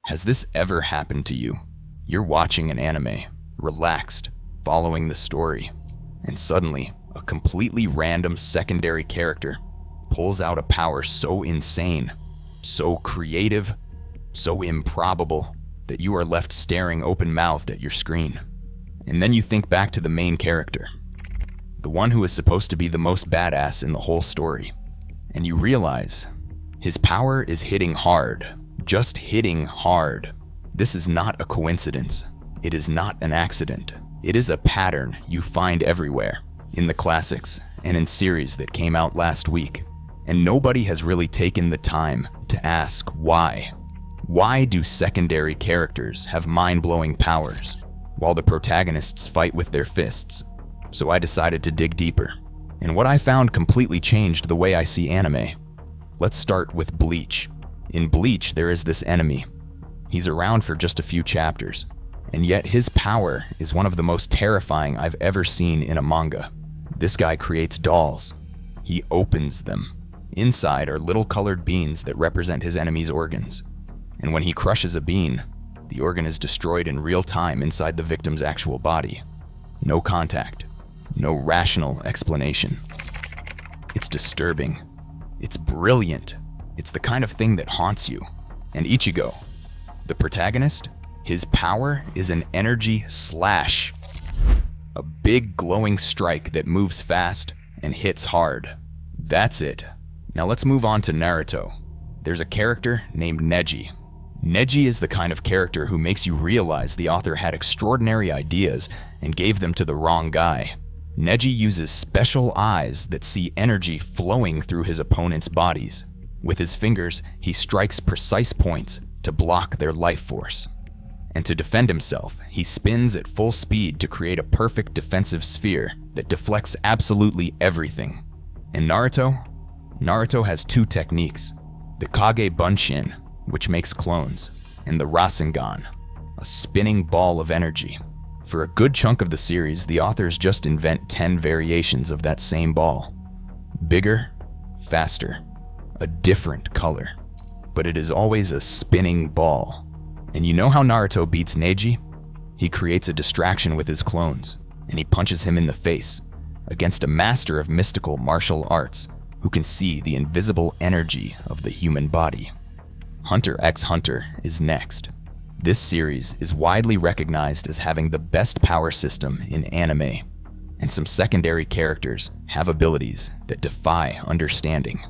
Has this ever happened to you? You're watching an anime, relaxed, following the story, and suddenly, a completely random secondary character pulls out a power so insane, so creative, so improbable, that you are left staring open-mouthed at your screen. And then you think back to the main character, the one who is supposed to be the most badass in the whole story, and you realize his power is hitting hard, just hitting hard. This is not a coincidence. It is not an accident. It is a pattern you find everywhere, in the classics and in series that came out last week. And nobody has really taken the time to ask why. Why do secondary characters have mind-blowing powers, while the protagonists fight with their fists? So I decided to dig deeper. And what I found completely changed the way I see anime. Let's start with Bleach. In Bleach, there is this enemy. He's around for just a few chapters, and yet his power is one of the most terrifying I've ever seen in a manga. This guy creates dolls. He opens them. Inside are little colored beans that represent his enemy's organs. And when he crushes a bean, the organ is destroyed in real time inside the victim's actual body. No contact. No rational explanation. It's disturbing. It's brilliant. It's the kind of thing that haunts you. And Ichigo, the protagonist, his power is an energy slash. A big glowing strike that moves fast and hits hard. That's it. Now let's move on to Naruto. There's a character named Neji. Neji is the kind of character who makes you realize the author had extraordinary ideas and gave them to the wrong guy. Neji uses special eyes that see energy flowing through his opponent's bodies. With his fingers, he strikes precise points to block their life force. And to defend himself, he spins at full speed to create a perfect defensive sphere that deflects absolutely everything. And Naruto has two techniques: the Kage Bunshin, which makes clones, and the Rasengan, a spinning ball of energy. For a good chunk of the series, the authors just invent 10 variations of that same ball. Bigger, faster, a different color. But it is always a spinning ball. And you know how Naruto beats Neji? He creates a distraction with his clones, and he punches him in the face against a master of mystical martial arts who can see the invisible energy of the human body. Hunter x Hunter is next. This series is widely recognized as having the best power system in anime, and some secondary characters have abilities that defy understanding.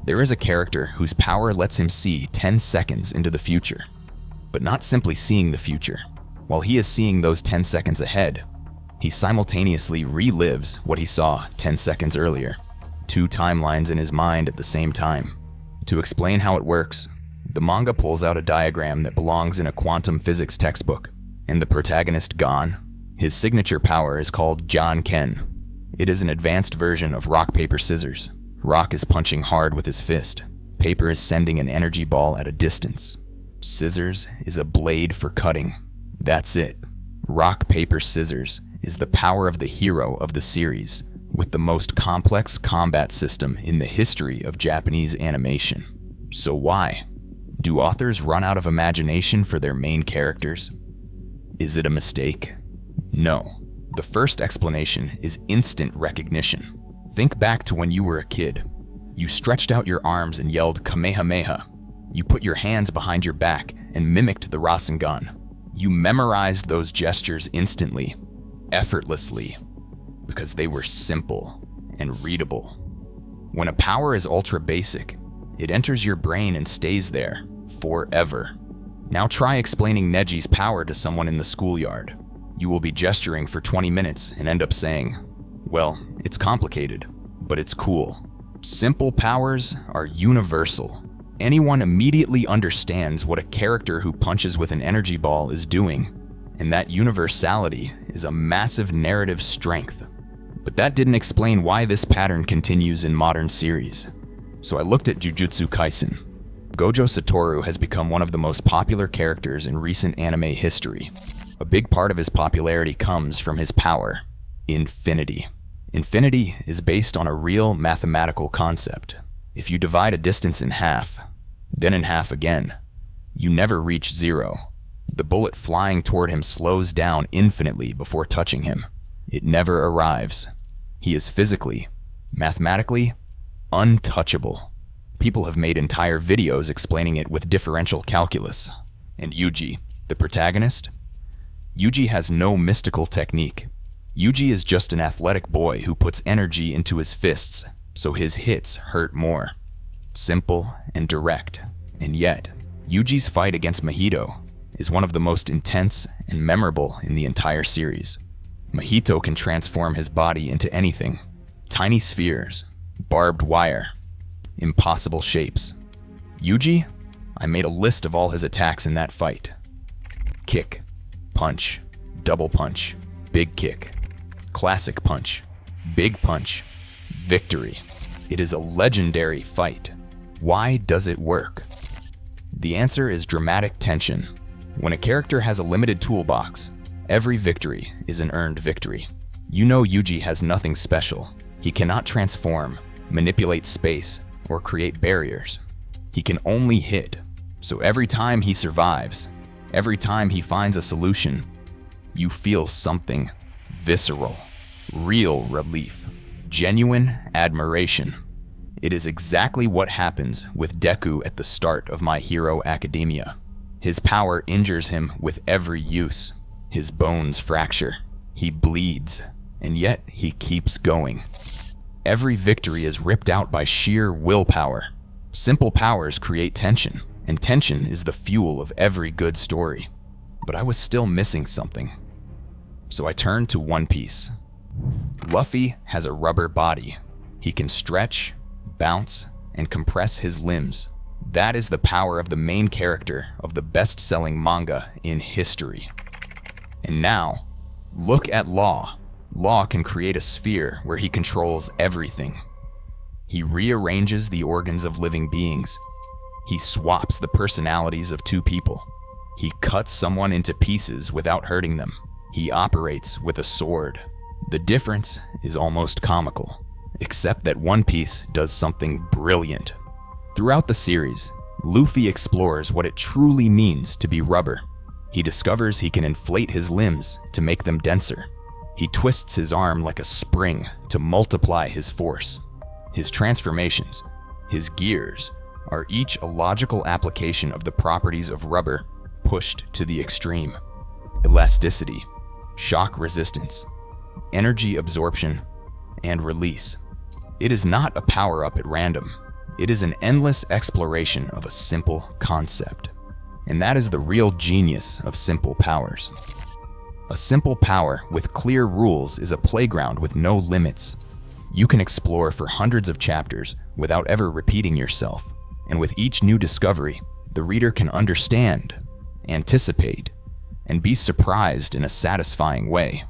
There is a character whose power lets him see 10 seconds into the future, but not simply seeing the future. While he is seeing those 10 seconds ahead, he simultaneously relives what he saw 10 seconds earlier, 2 timelines in his mind at the same time. To explain how it works, the manga pulls out a diagram that belongs in a quantum physics textbook, and the protagonist Gon, his signature power is called Janken. It is an advanced version of rock, paper, scissors. Rock is punching hard with his fist. Paper is sending an energy ball at a distance. Scissors is a blade for cutting. That's it. Rock, paper, scissors is the power of the hero of the series, with the most complex combat system in the history of Japanese animation. So why? Do authors run out of imagination for their main characters? Is it a mistake? No. The first explanation is instant recognition. Think back to when you were a kid. You stretched out your arms and yelled Kamehameha. You put your hands behind your back and mimicked the Rasengan. You memorized those gestures instantly, effortlessly, because they were simple and readable. When a power is ultra basic, it enters your brain and stays there forever. Now try explaining Neji's power to someone in the schoolyard. You will be gesturing for 20 minutes and end up saying, well, it's complicated, but it's cool. Simple powers are universal. Anyone immediately understands what a character who punches with an energy ball is doing, and that universality is a massive narrative strength. But that didn't explain why this pattern continues in modern series. So I looked at Jujutsu Kaisen. Gojo Satoru has become one of the most popular characters in recent anime history. A big part of his popularity comes from his power, infinity. Infinity is based on a real mathematical concept. If you divide a distance in half, then in half again, You never reach zero. The bullet flying toward him slows down infinitely before touching him. It never arrives. He is physically, mathematically, untouchable. People have made entire videos explaining it with differential calculus. And Yuji, the protagonist? Yuji has no mystical technique. Yuji is just an athletic boy who puts energy into his fists, so his hits hurt more. Simple and direct. And yet, Yuji's fight against Mahito is one of the most intense and memorable in the entire series. Mahito can transform his body into anything. Tiny spheres, barbed wire, impossible shapes. Yuji, I made a list of all his attacks in that fight. Kick, punch, double punch, big kick, classic punch, big punch, victory. It is a legendary fight. Why does it work? The answer is dramatic tension. When a character has a limited toolbox, every victory is an earned victory. You know Yuji has nothing special. He cannot transform, manipulate space, or create barriers. He can only hit. So every time he survives, every time he finds a solution, you feel something visceral, real relief, genuine admiration. It is exactly what happens with Deku at the start of My Hero Academia. His power injures him with every use. His bones fracture. He bleeds, and yet he keeps going. Every victory is ripped out by sheer willpower. Simple powers create tension, and tension is the fuel of every good story. But I was still missing something. So I turned to One Piece. Luffy has a rubber body. He can stretch, bounce, and compress his limbs. That is the power of the main character of the best-selling manga in history. And now, look at Law. Law can create a sphere where he controls everything. He rearranges the organs of living beings. He swaps the personalities of two people. He cuts someone into pieces without hurting them. He operates with a sword. The difference is almost comical, except that One Piece does something brilliant. Throughout the series, Luffy explores what it truly means to be rubber. He discovers he can inflate his limbs to make them denser. He twists his arm like a spring to multiply his force. His transformations, his gears, are each a logical application of the properties of rubber pushed to the extreme. Elasticity, shock resistance, energy absorption, and release. It is not a power-up at random. It is an endless exploration of a simple concept. And that is the real genius of simple powers. A simple power with clear rules is a playground with no limits. You can explore for hundreds of chapters without ever repeating yourself. And with each new discovery, the reader can understand, anticipate, and be surprised in a satisfying way.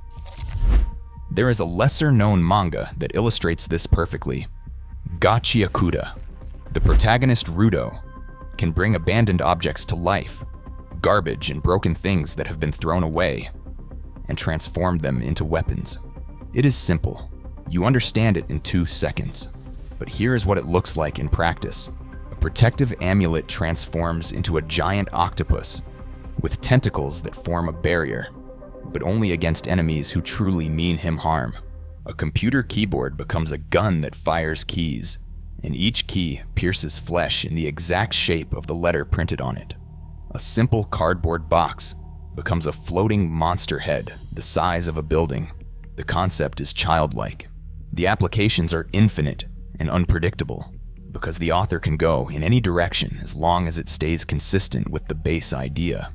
There is a lesser-known manga that illustrates this perfectly. Gachiakuda. The protagonist Rudo can bring abandoned objects to life, garbage and broken things that have been thrown away, and transform them into weapons. It is simple. You understand it in 2 seconds. But here is what it looks like in practice. A protective amulet transforms into a giant octopus with tentacles that form a barrier, but only against enemies who truly mean him harm. A computer keyboard becomes a gun that fires keys, and each key pierces flesh in the exact shape of the letter printed on it. A simple cardboard box becomes a floating monster head the size of a building. The concept is childlike. The applications are infinite and unpredictable, because the author can go in any direction as long as it stays consistent with the base idea.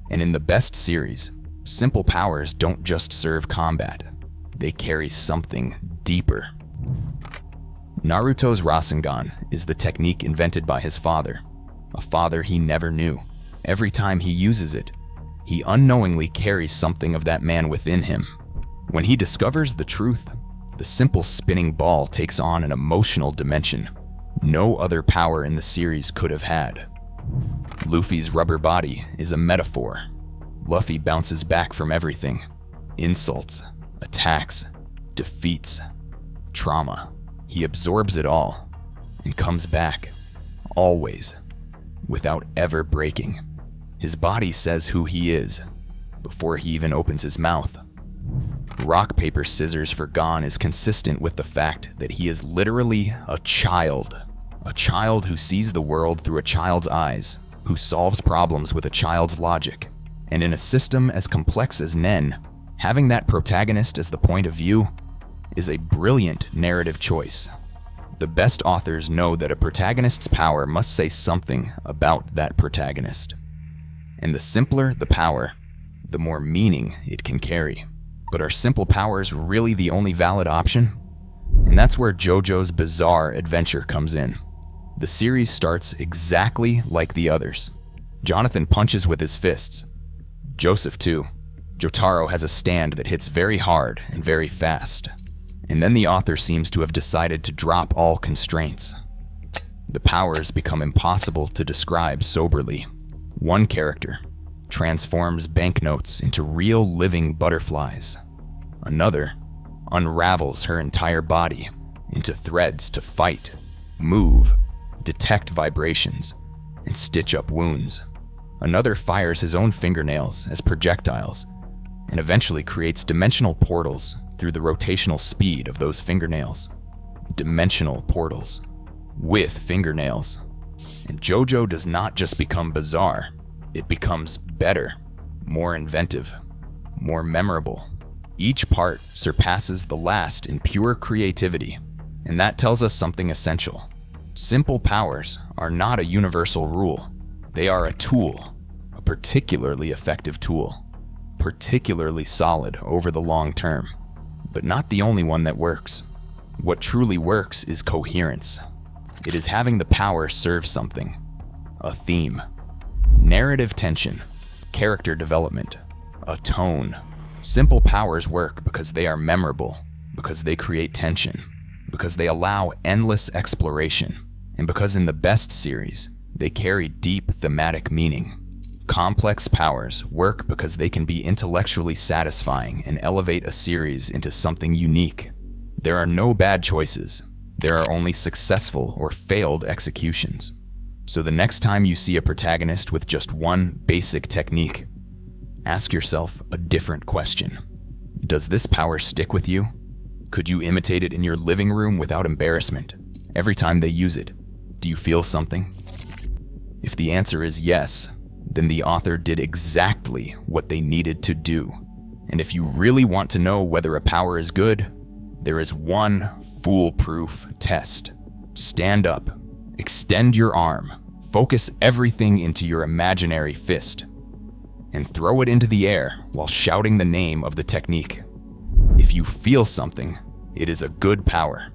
And in the best series, simple powers don't just serve combat. They carry something deeper. Naruto's Rasengan is the technique invented by his father, a father he never knew. Every time he uses it, he unknowingly carries something of that man within him. When he discovers the truth, the simple spinning ball takes on an emotional dimension no other power in the series could have had. Luffy's rubber body is a metaphor. Luffy bounces back from everything: insults, attacks, defeats, trauma. He absorbs it all and comes back, always, without ever breaking. His body says who he is before he even opens his mouth. Rock, paper, scissors for Gon is consistent with the fact that he is literally a child who sees the world through a child's eyes, who solves problems with a child's logic. And in a system as complex as Nen, having that protagonist as the point of view is a brilliant narrative choice. The best authors know that a protagonist's power must say something about that protagonist. And the simpler the power, the more meaning it can carry. But are simple powers really the only valid option? And that's where JoJo's bizarre adventure comes in. The series starts exactly like the others. Jonathan punches with his fists. Joseph too. Jotaro has a stand that hits very hard and very fast. And then the author seems to have decided to drop all constraints. The powers become impossible to describe soberly. One character transforms banknotes into real living butterflies. Another unravels her entire body into threads to fight, move, detect vibrations, and stitch up wounds. Another fires his own fingernails as projectiles and eventually creates dimensional portals through the rotational speed of those fingernails. Dimensional portals with fingernails. And JoJo does not just become bizarre, it becomes better, more inventive, more memorable. Each part surpasses the last in pure creativity, and that tells us something essential. Simple powers are not a universal rule. They are a tool, a particularly effective tool, particularly solid over the long term, but not the only one that works. What truly works is coherence. It is having the power serve something, a theme, narrative tension, character development, a tone. Simple powers work because they are memorable, because they create tension, because they allow endless exploration, and because in the best series, they carry deep thematic meaning. Complex powers work because they can be intellectually satisfying and elevate a series into something unique. There are no bad choices. There are only successful or failed executions. So the next time you see a protagonist with just one basic technique, ask yourself a different question. Does this power stick with you? Could you imitate it in your living room without embarrassment? Every time they use it, do you feel something? If the answer is yes, then the author did exactly what they needed to do. And if you really want to know whether a power is good, there is one foolproof test. Stand up, extend your arm, focus everything into your imaginary fist, and throw it into the air while shouting the name of the technique. If you feel something, it is a good power.